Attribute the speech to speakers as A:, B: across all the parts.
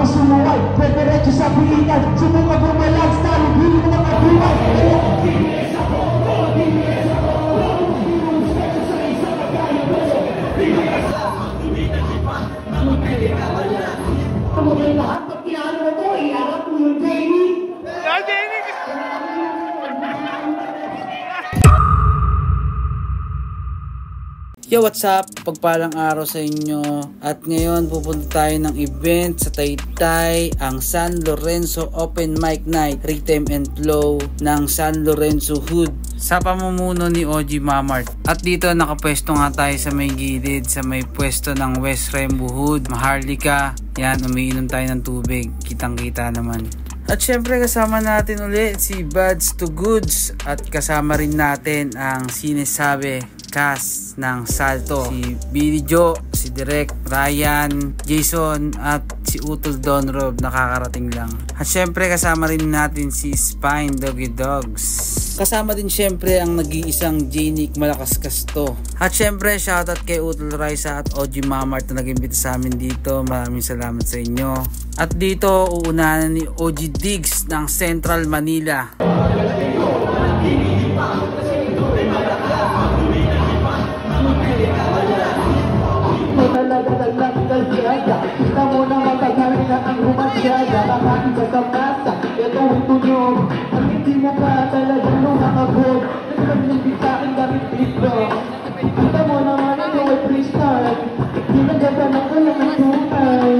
A: pa sumuway, diretso sa pilingan. Subukan bumalang sa lubili ng mga buhay. Dibilis ako, dibilis ako. Dibilis ako sa isang magaya mo. Dibilis ako, tumitan pa, mga pwede ka wala. Ang mga lahat, pag kinano mo to, iarap mo yung Jamie.
B: Yo, what's up? Pagpalang araw sa inyo. At ngayon pupunta tayo ng event sa Taytay, ang San Lorenzo Open Mic Night, Rhythm and Flow ng San Lorenzo Hood sa pamumuno ni OG Mamart. At dito nakapwesto nga tayo sa may gilid, sa may pwesto ng West Rembo Hood, Maharlika. Yan, umiinom tayo ng tubig. Kitang kita naman. At syempre kasama natin ulit si Buds to Goods. At kasama rin natin ang sinasabi cast ng Salto, si Billy Joe, si Direk, Ryan, Jason at si Utol Don Rob, nakakarating lang. At syempre kasama rin natin si Spine Doggy Dogs. Kasama din syempre ang nag-iisang J-Nick Malakas Kasto. At syempre shoutout kay Utol Raisa at OG Mamart na nag-imbita sa amin dito. Maraming salamat sa inyo. At dito uunahan ni OG Diggs ng Central Manila.
A: Kita mo na matagal na ang humasyada. Kakain ka sa masa, ito ang tunog. Ang hindi mo pa talagang lumangabog. Nagpagligid sa akin gamit dito. Kita mo naman ito ay freestyle. Ginagabanan ko lang ang tunay.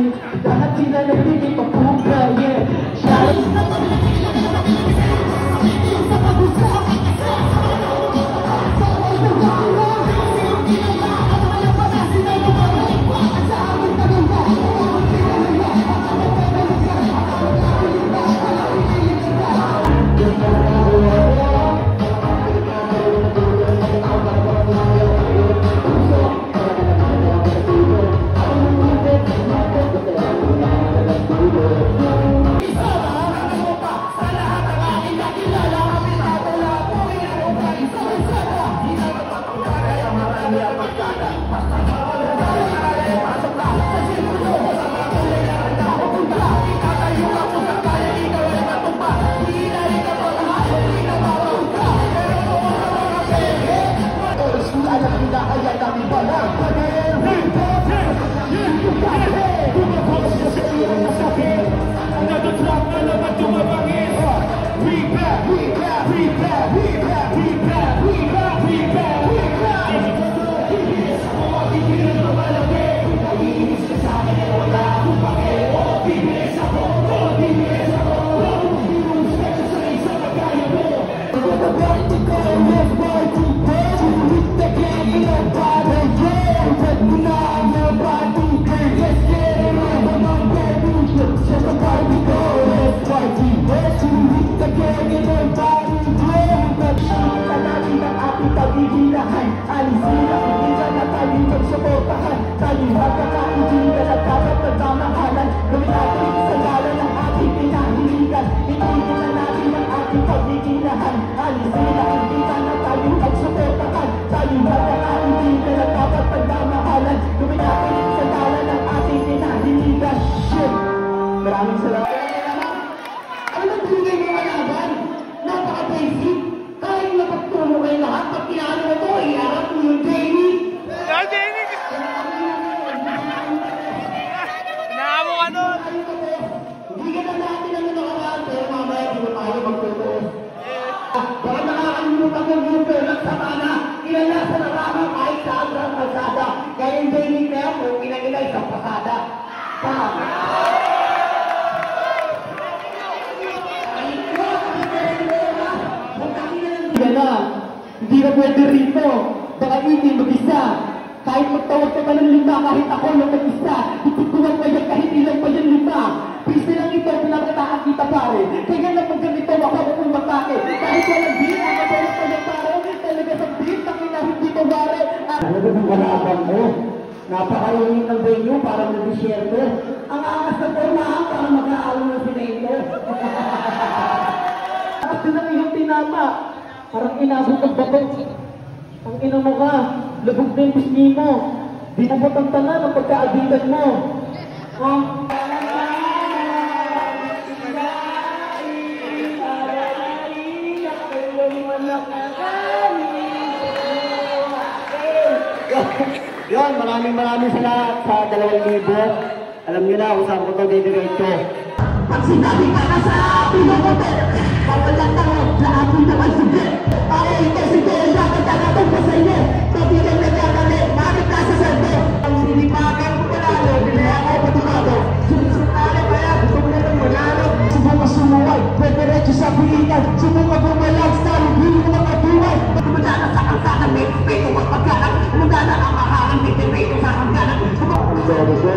A: Lahat sila nagiging papuga, yeah. Shout maraming salamat. Ano ang tunay ng malaban? Napaka-basic. Kahit napagtulong kayo lahat, pag kinano mo ito, iarap mo yung Jamie.
C: Jamie! Naamo ka nun!
A: Hindi ka na natin ang nakaraan, pero mamaya hindi mo tayo magtutoo. Baka nakakalimutan ko yung pelat sa mana. Kilala sa narama kahit sa ang kalsada. Kaya yung Jamie na yan, kung inagilay sa pasada. Tama! Hindi na pwede rito. Baka hindi mag-isa. Kahit magtawag ka pa ng 5, kahit ako lang mag-isa. Itutuwag pa yan kahit ilang pa yan 5. Piste lang ito, pinakataan kita pare. Kaya lang pag ganito, baka mo kung matake. Kahit walang beat, ang kapalak pa yan pare. Talaga sa beat, takina hindi ko wari. Talaga ng kalaban mo. Napakaingin ng venue, parang nag-desierto. Ang angas na formahan, parang mag-aalang ng sinento. At doon ang iyong tinama. Parang inabot ang bato. Ang ina mo ka, labog na yung bisni mo. Dinabot ang tanan ang pagkaabitan mo. maraming salamat sa 2,000. Alam niyo na kung saan ko ito didiretso. Pag sinabi ka na sa pinumote, bawal lang tanong, lahat yung naman sugi. Ako ito si Dela, katagatong ko sa inyo. Pati kang nagkakali, maraming ka sa sando. Ang sinipagan ko palalo, nilaya ako patunado. Sumusutali kaya gusto mo na ng manalo. Subukan sumuway, pwede sa pilitan. Subukan bumalang sa lubilo ng mga buhay. Magmagana sa kalsada, may respeto at pagkanan. Magmagana ang maharang, may respeto sa hangganan. Ang dami ko,